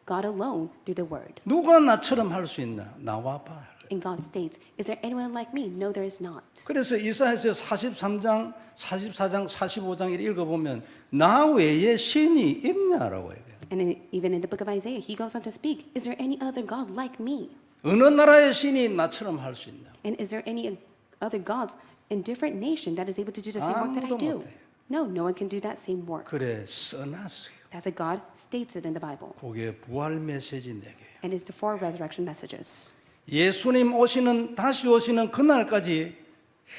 God alone through the word. 누가 나처럼 할 수 있나? 나와 봐. And God states, "Is there anyone like me?" No, there is not. 그래서 이사야서 43장, 44장, 45장 을 읽어보면 나 외에 신이 있냐라고 얘기해요. And even in the book of Isaiah, He goes on to speak, "Is there any other God like me? 어느 나라의 신이 나처럼 할 수 있냐? And is there any other gods in different nation that is able to do the same work that I 아무도 do?" 못해요. No, no one can do that same work. 그래 써놨어요. That's what God states it in the Bible. 그게 부활 메시지 내게요. And it's the four resurrection messages. 예수님 오시는 다시 오시는 그날까지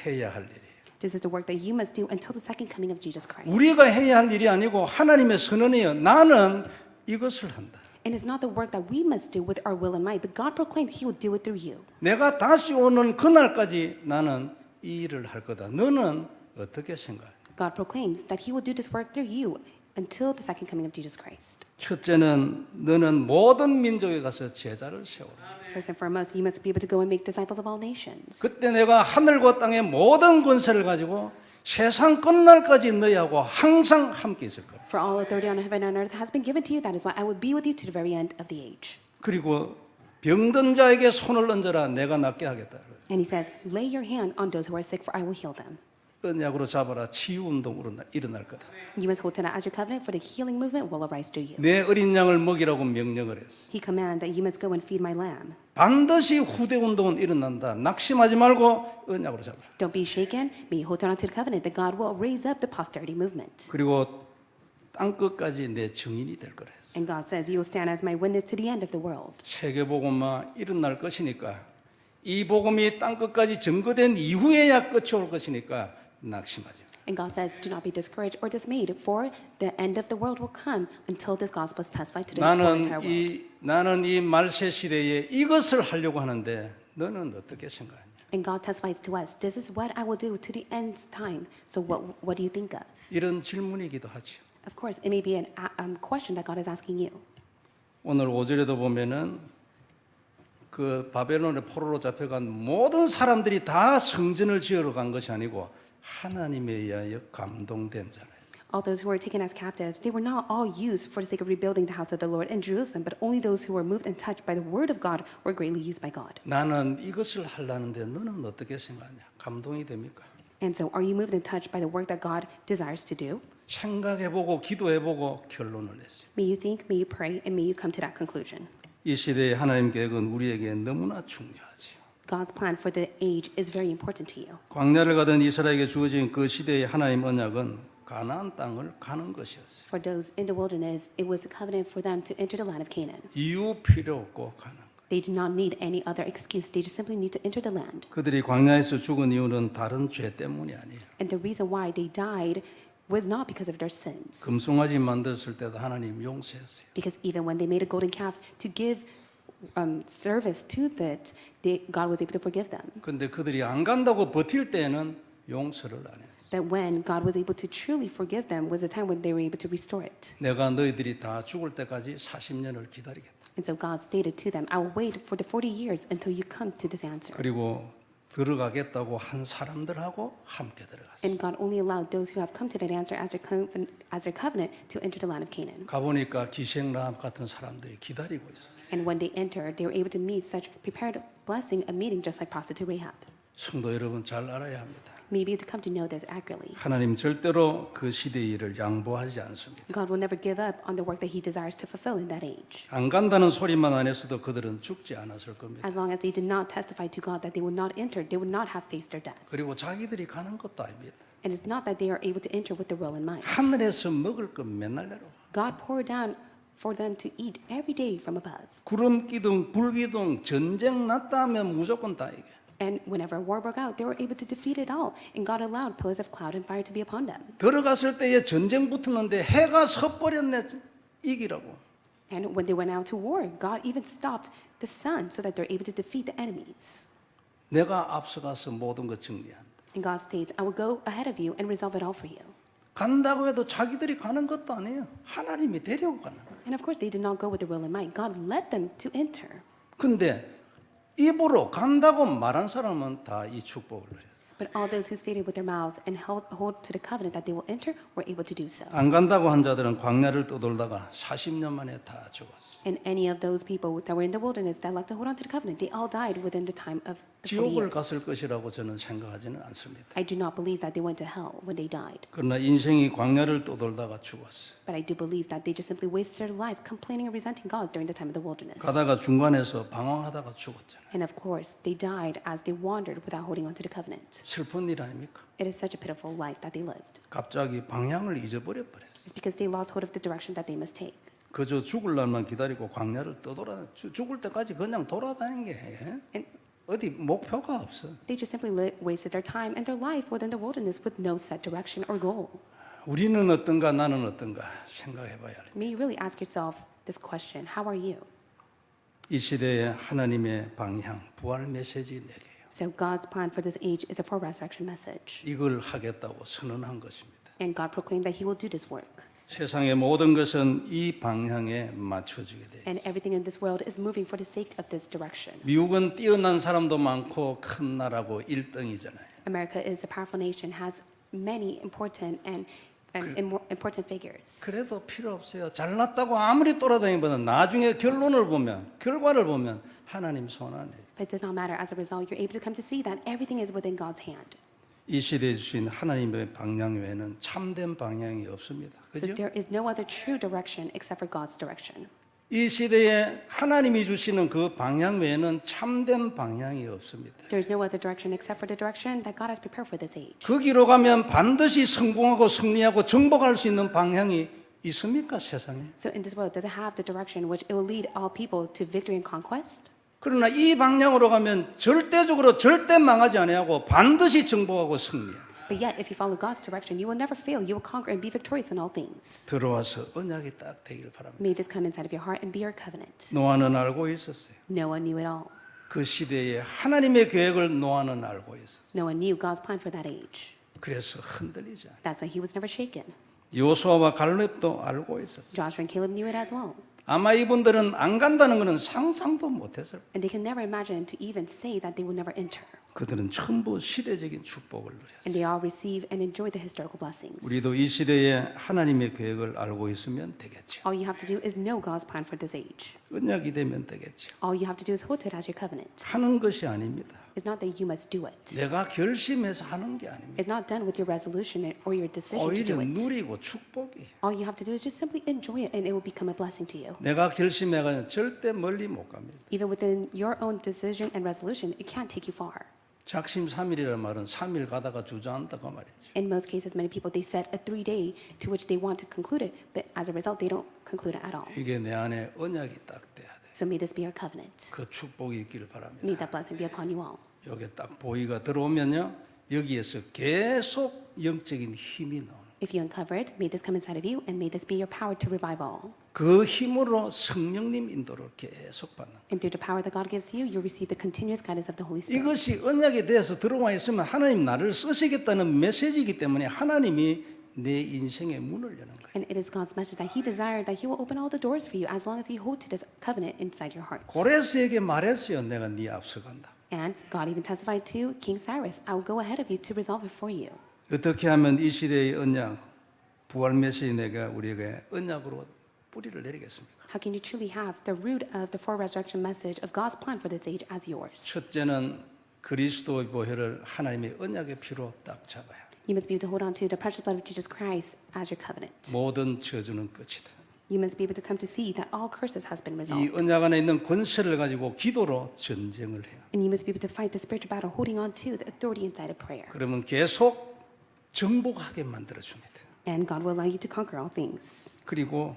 해야 할 일이에요. This is the work that you must do until the second coming of Jesus Christ. 우리가 해야 할 일이 아니고 하나님의 선언이에요. 나는 이것을 한다. And it's not the work that we must do with our will and might, but God proclaimed He will do it through you. 내가 다시 오는 그날까지 나는 이 일을 할 거다. 너는 어떻게 생각해? God proclaims that He will do this work through you until the second coming of Jesus Christ. 첫째는 너는 모든 민족에 가서 제자를 세워라. First and foremost, you must be able to go and make disciples of all nations. 그때 내가 하늘과 땅의 모든 권세를 가지고 세상 끝날까지 너희하고 항상 함께 있을 거라. For all authority on heaven and earth has been given to you. That is why I will be with you to the very end of the age. 그리고 병든 자에게 손을 얹어라. 내가 낫게 하겠다. And He says, "Lay your hand on those who are sick, for I will heal them." 언약으로 잡아라. 치유 운동으로 일어날 거다. You must hold to that as your covenant, for the healing movement will arise through you. 내 어린 양을 먹이라고 명령을 했어. He commanded that you must go and feed my lamb. 반드시 후대 운동은 일어난다. 낙심하지 말고 언약으로 잡아라. Don't be shaken. May you hold on to the covenant that God will raise up the posterity movement. 그리고 땅 끝까지 내 증인이 될 거라 했어. And God says, "You will stand as my witness to the end of the world." 세계복음화 일어날 것이니까 이 복음이 땅 끝까지 증거된 이후에야 끝이 올 것이니까 낙심하지 마. And God says, "Do not be discouraged or dismayed, for the end of the world will come until this gospel is testified to the whole entire world." 나는 이 말세 시대에 이것을 하려고 하는데 너는 어떻게 생각하냐? And God testifies to us, "This is what I will do to the end time." So what do you think of? 이런 질문이기도 하죠. Of course, it may be a question that God is asking you. 오늘 5절에도 보면은 그 바벨론의 포로로 잡혀간 모든 사람들이 다 성전을 지으러 간 것이 아니고 하나님에 의하여 감동된 자라. All those who were taken as captives, they were not all used for the sake of rebuilding the house of the Lord in Jerusalem, but only those who were moved and touched by the word of God were greatly used by God. 나는 이것을 하려는데 너는 어떻게 생각하냐? 감동이 됩니까? And so, are you moved and touched by the work that God desires to do? 생각해보고 기도해보고 결론을 냈어요. May you think, may you pray, and may you come to that conclusion. 이 시대의 하나님 계획은 우리에게 너무나 중요하지요. God's plan for the age is very important to you. 광야를 가던 이스라엘에게 주어진 그 시대의 하나님 언약은 가나안 땅을 가는 것이었어요. For those in the wilderness, it was a covenant for them to enter the land of Canaan. 이유 필요 없고 가는 것. They did not need any other excuse. They just simply need to enter the land. 그들이 광야에서 죽은 이유는 다른 죄 때문이 아니에요. And the reason why they died was not because of their sins. 금송아지 만들었을 때도 하나님 용서했어요. Because even when they made a golden calf to give service to that, God was able to forgive them. 근데 그들이 안 간다고 버틸 때에는 용서를 안 해요. That when God was able to truly forgive them was the time when they were able to restore it. 내가 너희들이 다 죽을 때까지 40년을 기다리겠다. And so God stated to them, "I will wait for the 40 years until you come to this answer." 그리고 들어가겠다고 한 사람들하고 함께 들어갔어요. And God only allowed those who have come to that answer as their covenant to enter the land of Canaan. 가보니까 기생라합 같은 사람들이 기다리고 있었어요. And when they entered, they were able to meet such prepared blessing, a meeting just like prostitute Rahab. 성도 여러분 잘 알아야 합니다. maybe to come to know this accurately. 하나님 절대로 그 시대의 일을 양보하지 않습니다. God will never give up on the work that He desires to fulfill in that age. 안 간다는 소리만 안 했어도 그들은 죽지 않았을 겁니다. As long as they did not testify to God that they would not enter, they would not have faced their death. 그리고 자기들이 가는 것도 아닙니다. And it's not that they are able to enter with their will in mind. 하늘에서 먹을 것 맨날 내려. God poured down for them to eat every day from above. 구름 기둥, 불 기둥, 전쟁 났다 하면 무조건 다 이게. And whenever war broke out, they were able to defeat it all. And God allowed pillars of cloud and fire to be upon them. 들어갔을 때에 전쟁 붙었는데 해가 서버렸네 이기라고. And when they went out to war, God even stopped the sun so that they're able to defeat the enemies. 내가 앞서가서 모든 것 정리한다. And God states, I will go ahead of you and resolve it all for you. 간다고 해도 자기들이 가는 것도 아니에요. 하나님이 데리고 가는 거예요. And of course, they did not go with their will in mind. God led them to enter. 근데 입으로 간다고 말한 사람은 다 이 축복을 누렸어요. But all those who stated with their mouth and hold to the covenant that they will enter were able to do so. 안 간다고 한 자들은 광야를 떠돌다가 40년 만에 다 죽었어요. And any of those people that were in the wilderness that like to hold on to the covenant, they all died within the time of the 40 지옥을 갔을 years. 것이라고 저는 생각하지는 않습니다. I do not believe that they went to hell when they died. 그러나 인생이 광야를 떠돌다가 죽었어요. But I do believe that they just simply wasted their life complaining and resenting God during the time of the wilderness. 가다가 중간에서 방황하다가 죽었잖아요. And of course, they died as they wandered without holding on to the covenant. 슬픈 일 아닙니까? It is such a pitiful life that they lived. 갑자기 방향을 잊어버려 버렸어요. It's because they lost hold of the direction that they must take. 그저 죽을 날만 기다리고 광야를 떠돌아 죽을 때까지 그냥 돌아다니는 게 And 어디 목표가 없어. they just simply wasted their time and their life within the wilderness with no set direction or goal. 우리는 어떤가 나는 어떤가 생각해봐야 합니다. May you really ask yourself this question: How are you? 이 시대의 하나님의 방향, 부활 메시지 내게요. So God's plan for this age is a for resurrection message, 이걸 하겠다고 선언한 것입니다. and God proclaimed that He will do this work. 세상의 모든 것은 이 방향에 맞춰지게 돼요. And everything in this world is moving for the sake of this direction. 미국은 뛰어난 사람도 많고 큰 나라고 1등이잖아요. America is a powerful nation, has many important and important figures. 그래도 필요 없어요. 잘났다고 아무리 돌아다니보다 나중에 결과를 보면 하나님 손 안에. But it does not matter. As a result, you're able to come to see that everything is within God's hand. 이 시대에 주신 하나님의 방향 외에는 참된 방향이 없습니다. So 그죠? there is no other true direction except for God's direction. 이 시대에 하나님이 주시는 그 방향 외에는 참된 방향이 없습니다. There is no other direction except for the direction that God has prepared for this age. 거기로 가면 반드시 성공하고 승리하고 정복할 수 있는 방향이 있습니까, 세상에? So in this world, does it have the direction which it will lead all people to victory and conquest? 그러나 이 방향으로 가면 절대적으로 절대 망하지 아니하고 반드시 정복하고 승리하고 But yet, if you follow God's direction, you will never fail. You will conquer and be victorious in all things. 들어와서 언약이 딱 되길 바랍니다. May this come inside of your heart and be your covenant. 노아는 알고 있었어요. No one knew it all. 그 시대에 하나님의 계획을 노아는 알고 있었어요. No one knew God's plan for that age. 그래서 흔들리지 않아요. That's why he was never shaken. 요수아와 갈렙도 알고 있었어요. Joshua and Caleb knew it as well. 아마 이분들은 안 간다는 것은 상상도 못했을 거예요. And they can never imagine to even say that they will never enter. 그들은 전부 시대적인 축복을 And 누렸어요. they all receive and enjoy the historical blessings. 우리도 이 시대에 하나님의 계획을 알고 있으면 되겠죠. All you have to do is know God's plan for this age. 언약이 되면 되겠죠. All you have to do is hold to it as your covenant. 하는 것이 아닙니다. It's not that you must do it. 내가 결심해서 하는 게 아닙니다. It's not done with your resolution or your decision to 오히려 do it. 누리고 축복이에요. All you have to do is just simply enjoy it and it will become a blessing to you. 내가 결심해가지고 절대 멀리 못 갑니다. Even within your own decision and resolution, it can't take you far. 작심삼일이라는 말은 3일 가다가 주저앉다가 말이죠. In most cases, many people, they set a 3-day to which they want to conclude it, but as a result, they don't conclude it at all. 이게 내 안에 언약이 딱 돼야 돼. So may this be your covenant. 그 축복이 있기를 May 바랍니다. that blessing be upon you all. 여기 딱 보이가 들어오면요, 여기에서 계속 영적인 힘이 나오는. If you uncover it, may this come inside of you, and may this be your power to revive all. 그 힘으로 성령님 인도를 계속 받는. And through the power that God gives you, you receive the continuous guidance of the Holy Spirit. 이것이 언약에 대해서 들어와 있으면 하나님 나를 쓰시겠다는 메시지이기 때문에 하나님이 내 인생의 문을 여는 거예요. And it is God's message that He desired that He will open all the doors for you as long as you hold to this covenant inside your heart. 고레스에게 말했어요. 내가 네 앞서간다. And God even testified to King Cyrus, I will go ahead of you to resolve it for you. 어떻게 하면 이 시대의 언약, 부활 메시지 내가 우리에게 언약으로 뿌리를 내리겠습니까? How can you truly have the root of the for resurrection message of God's plan for this age as yours? 첫째는 그리스도의 보혈을 하나님의 언약의 피로 딱 잡아야 합니다. You must be able to hold on to the precious blood of Jesus Christ as your covenant. 모든 저주는 끝이다. You must be able to come to see that all curses has been 이 resolved. 언약 안에 있는 권세를 가지고 기도로 전쟁을 해요. And you must be able to fight the spiritual battle holding on to the authority inside of prayer. 그러면 계속 정복하게 만들어 줍니다. And God will allow you to conquer all things. 그리고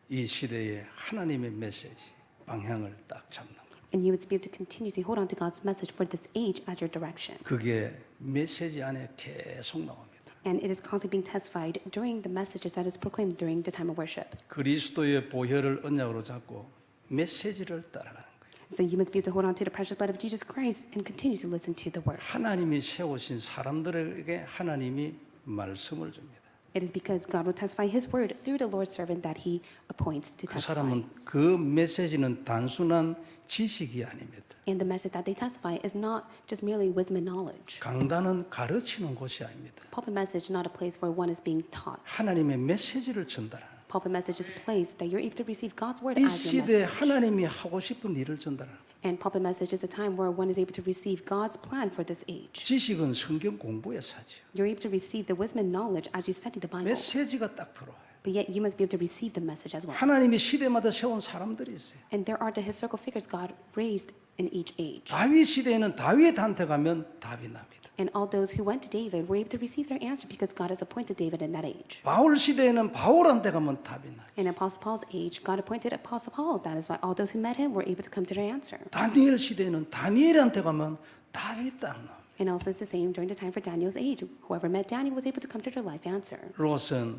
이 시대에 하나님의 메시지 방향을 딱 잡는 거. And you must be able to continuously hold on to God's message for this age as your direction. 그게 메시지 안에 계속 나옵니다. And it is constantly being testified during the messages that is proclaimed during the time of worship. 그리스도의 보혈을 언약으로 잡고 메시지를 따라가는 거예요. So you must be able to hold on to the precious blood of Jesus Christ and continuously listen to the word. 하나님이 세우신 사람들에게 하나님이 말씀을 줍니다. It is because God will testify His word through the Lord's servant that He appoints to 그 testify. 사람은 그 메시지는 단순한 지식이 아닙니다. And the message that they testify is not just merely wisdom and knowledge. 강단은 가르치는 곳이 아닙니다. Pulpit message is not a place where one is being taught. 하나님의 메시지를 전달하는. Pulpit message is a place that you're able to receive God's word 이 as your 시대에 message. 하나님이 하고 싶은 일을 전달하는. And pulpit message is a time where one is able to receive God's plan for this age. 지식은 성경 공부에서 하죠. You're able to receive the wisdom and knowledge as you study the Bible. 메시지가 딱 들어와요. But yet you must be able to receive the message as well. 하나님이 시대마다 세운 사람들이 있어요. And there are the historical figures God raised in each age. 다윗 시대에는 다윗한테 가면 답이 납니다. And all those who went to David were able to receive their answer because God has appointed David in that age. 바울 시대에는 바울한테 가면 답이 나죠. In Apostle Paul's age, God appointed Apostle Paul. That is why all those who met him were able to come to their answer. 다니엘 시대에는 다니엘한테 가면 답이 딱 나옵니다. And also it's the same during the time for Daniel's age. Whoever met Daniel was able to come to their life answer. 롯은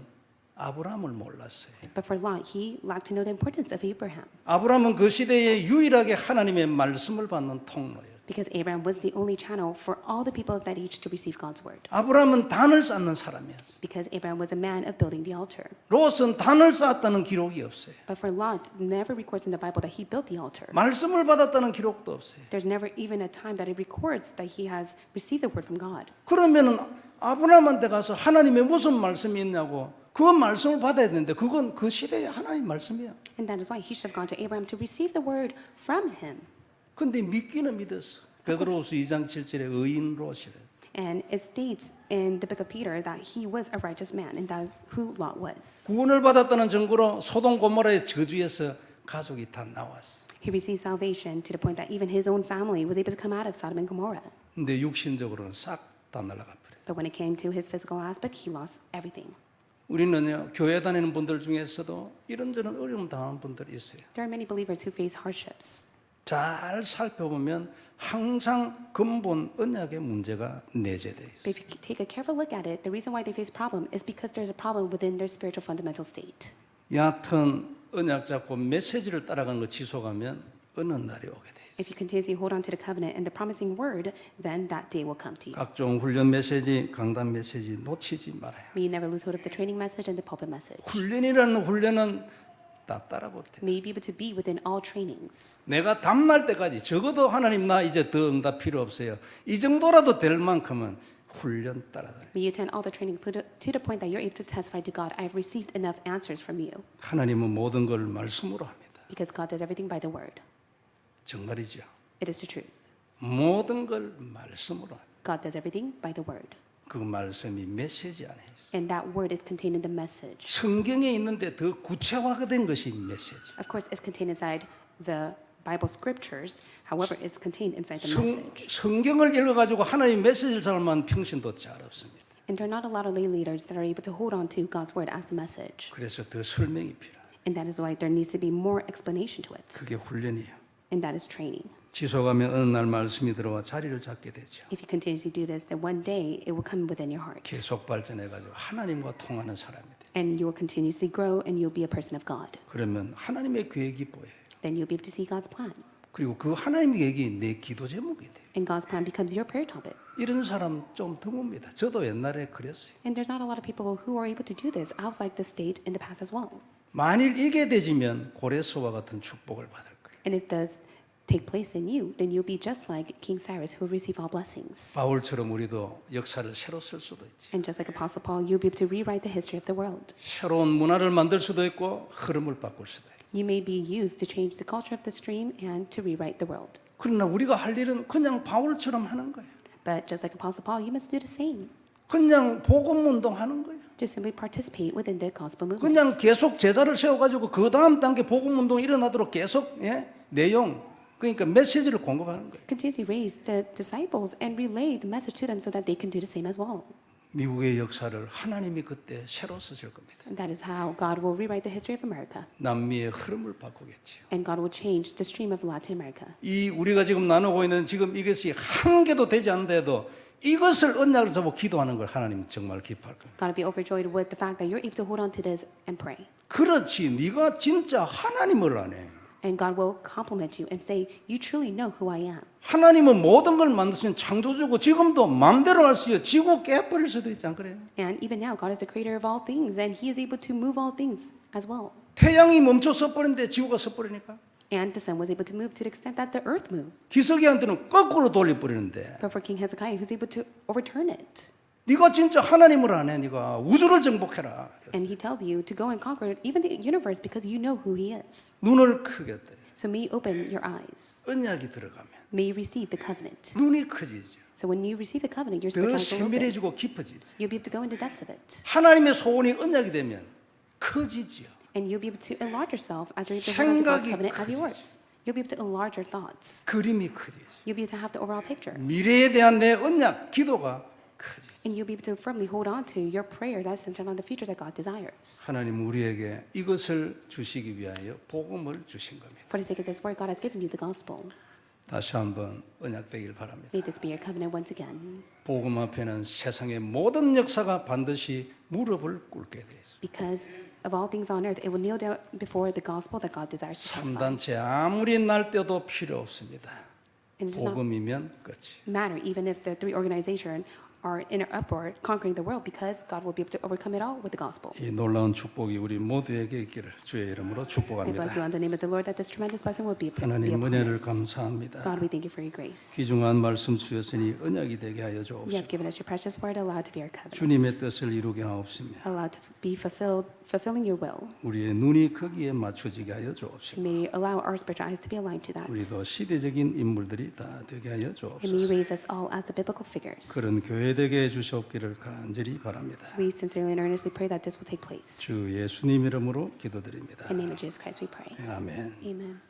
아브라함을 몰랐어요. But for Lot, he lacked to know the importance of Abraham 아브라함은 그 시대에 유일하게 하나님의 말씀을 받는 통로예요. because Abraham was the only channel for all the people of that age to receive God's word. 아브라함은 단을 쌓는 사람이었어요. Because Abraham was a man of building the altar. 롯은 단을 쌓았다는 기록이 없어요. But for Lot, never records in the Bible that he built the altar. 말씀을 받았다는 기록도 없어요. There's never even a time that it records that he has received the word from God. 그러면은 아브라함한테 가서 하나님의 무슨 말씀이 있냐고 그 말씀을 받아야 되는데 그건 그 시대의 하나님 말씀이야. And that is why he should have gone to Abraham to receive the word from him. 근데 믿기는 믿었어. 베드로후서 2장 7절에 의인 롯이래. And it states in the book of Peter that he was a righteous man, and that's who Lot was. 구원을 받았다는 증거로 소돔 고모라의 저주에서 가족이 다 나왔어. He received salvation to the point that even his own family was able to come out of Sodom and Gomorrah. 근데 육신적으로는 싹 다 날아가 버려. But when it came to his physical aspect, he lost everything. 우리는요 교회 다니는 분들 중에서도 이런저런 어려움 당하는 분들이 있어요. There are many believers who face hardships. 잘 살펴보면 항상 근본 언약의 문제가 내재돼 있어요. But if you take a careful look at it, the reason why they face problem is because there's a problem within their spiritual fundamental state. 얕은 언약 잡고 메시지를 따라가는 거 지속하면 어느 날이 오게 돼 있어요. If you continuously hold on to the covenant and the promising word, then that day will come to you. 각종 훈련 메시지, 강단 메시지 놓치지 말아요. May you never lose hold of the training message and the pulpit message. 훈련이라는 훈련은 다 따라붙어. May you be able to be within all trainings. 내가 답날 때까지 적어도 하나님 나 이제 더 응답 필요 없어요. 이 정도라도 될 만큼은 훈련 따라다녀. May you attend all the training to the point that you're able to testify to God, I have received enough answers from you. 하나님은 모든 걸 말씀으로 합니다. Because God does everything by the word. 정말이죠. It is the truth. 모든 걸 말씀으로 합니다. God does everything by the word. 그 말씀이 메시지 안에 있어요. And that word is contained in the message. 성경에 있는데 더 구체화된 것이 메시지. Of course, it's contained inside the Bible scriptures. However, it's contained inside the 성, message. 성경을 읽어가지고 하나님 메시지를 잡을만 평신도 잘 없습니다. And there are not a lot of lay leaders that are able to hold on to God's word as the message. 그래서 더 설명이 필요해요. And that is why there needs to be more explanation to it. 그게 훈련이에요. And that is training. 지속하면 어느 날 말씀이 들어와 자리를 잡게 되죠. If you continuously do this, then one day it will come within your heart. 계속 발전해가지고 하나님과 통하는 사람이 돼. And you will continuously grow and you'll be a person of God. 그러면 하나님의 계획이 보여요. Then you'll be able to see God's plan. 그리고 그 하나님의 계획이 내 기도 제목이 돼요. And God's plan becomes your prayer topic. 이런 사람 좀 드뭅니다. 저도 옛날에 그랬어요. And there's not a lot of people who are able to do this outside the state in the past as well. 만일 이게 되지면 고레스와 같은 축복을 받을 거예요. And if does take place in you, then you'll be just like King Cyrus who will receive all blessings. 바울처럼 우리도 역사를 새로 쓸 수도 있지. And just like Apostle Paul, you'll be able to rewrite the history of the world. 새로운 문화를 만들 수도 있고 흐름을 바꿀 수도 있고. You may be used to change the culture of the stream and to rewrite the world. 그러나 우리가 할 일은 그냥 바울처럼 하는 거예요. But just like Apostle Paul, you must do the same. 그냥 복음 운동하는 거예요. Just simply participate within the gospel movement. 그냥 계속 제자를 세워가지고 그 다음 단계 복음 운동이 일어나도록 계속 내용 그러니까 메시지를 공급하는 거예요. Continuously raise the disciples and relay the message to them so that they can do the same as well. 미국의 역사를 하나님이 그때 새로 쓰실 겁니다. And that is how God will rewrite the history of America. 남미의 흐름을 바꾸겠지요. And God will change the stream of Latin America. 이 우리가 지금 나누고 있는 지금 이것이 한 개도 되지 않는데도 이것을 언약을 잡고 기도하는 걸 하나님 정말 기뻐할 겁니다. God will be overjoyed with the fact that you're able to hold on to this and pray. 그렇지, 네가 진짜 하나님을 아네. And God will compliment you and say, you truly know who I am. 하나님은 모든 걸 만드신 창조주고 지금도 마음대로 할 수 있어요. 지구 깨버릴 수도 있지 않그래요? And even now, God is the creator of all things, and He is able to move all things as well. 태양이 멈춰 서버리는데 지구가 서버리니까 And the sun was able to move to the extent that the earth moved. 기석이한테는 거꾸로 돌려버리는데 But for King Hezekiah, who's able to overturn it. 네가 진짜 하나님을 아네. 네가 우주를 정복해라. And He tells you to go and conquer even the universe because you know who He is. 눈을 크게 떠. So may you open your eyes. 언약이 들어가면 May you receive the covenant. 눈이 커지죠. So when you receive the covenant, your 더 spiritual eyes will open. 세밀해지고 깊어지죠. You'll be able to go into the depths of it. 하나님의 소원이 언약이 되면 커지지요. And you'll be able to enlarge yourself as you're able to hold on to God's 생각이 covenant as 커지죠. yours. You'll be able to enlarge your thoughts. 그림이 커지죠. You'll be able to have the overall picture. 미래에 대한 내 언약, 기도가 커지죠. And you'll be able to firmly hold on to your prayer that's centered on the future that God desires. 하나님 우리에게 이것을 주시기 위하여 복음을 주신 겁니다. For the sake of this word, God has given you the gospel. 다시 한번 언약되길 바랍니다. May this be your covenant once again. 복음 앞에는 세상의 모든 역사가 반드시 무릎을 꿇게 되어 있습니다. Because of all things on earth, it will kneel down before the gospel that God desires to testify. 3단체 아무리 날 때도 필요 없습니다. And it does not 복음이면 끝이. matter even if the three organizations are in an uproar conquering the world because God will be able to overcome it all with the gospel. 이 놀라운 축복이 우리 모두에게 있기를 주의 이름으로 I bless 축복합니다. you in the name of the Lord that this tremendous blessing will be 하나님 upon 은혜를 us. 감사합니다. God, we thank you for your grace. 귀중한 말씀 주셨으니 언약이 되게 하여 You 주옵소서. have given us your precious word, allowed to be our covenant. 주님의 뜻을 이루게 하옵시며 Allowed to be fulfilling your will. 우리의 눈이 거기에 맞춰지게 하여 주옵시며 May you allow our spiritual eyes to be aligned to that. 우리도 시대적인 인물들이 다 되게 하여 And may you 주옵소서. raise us all as the biblical figures. 그런 교회 되게 해주시옵기를 간절히 바랍니다. We sincerely and earnestly pray that this will take place. 주 예수님 이름으로 기도드립니다. In the name of Jesus Christ we pray. 아멘. Amen.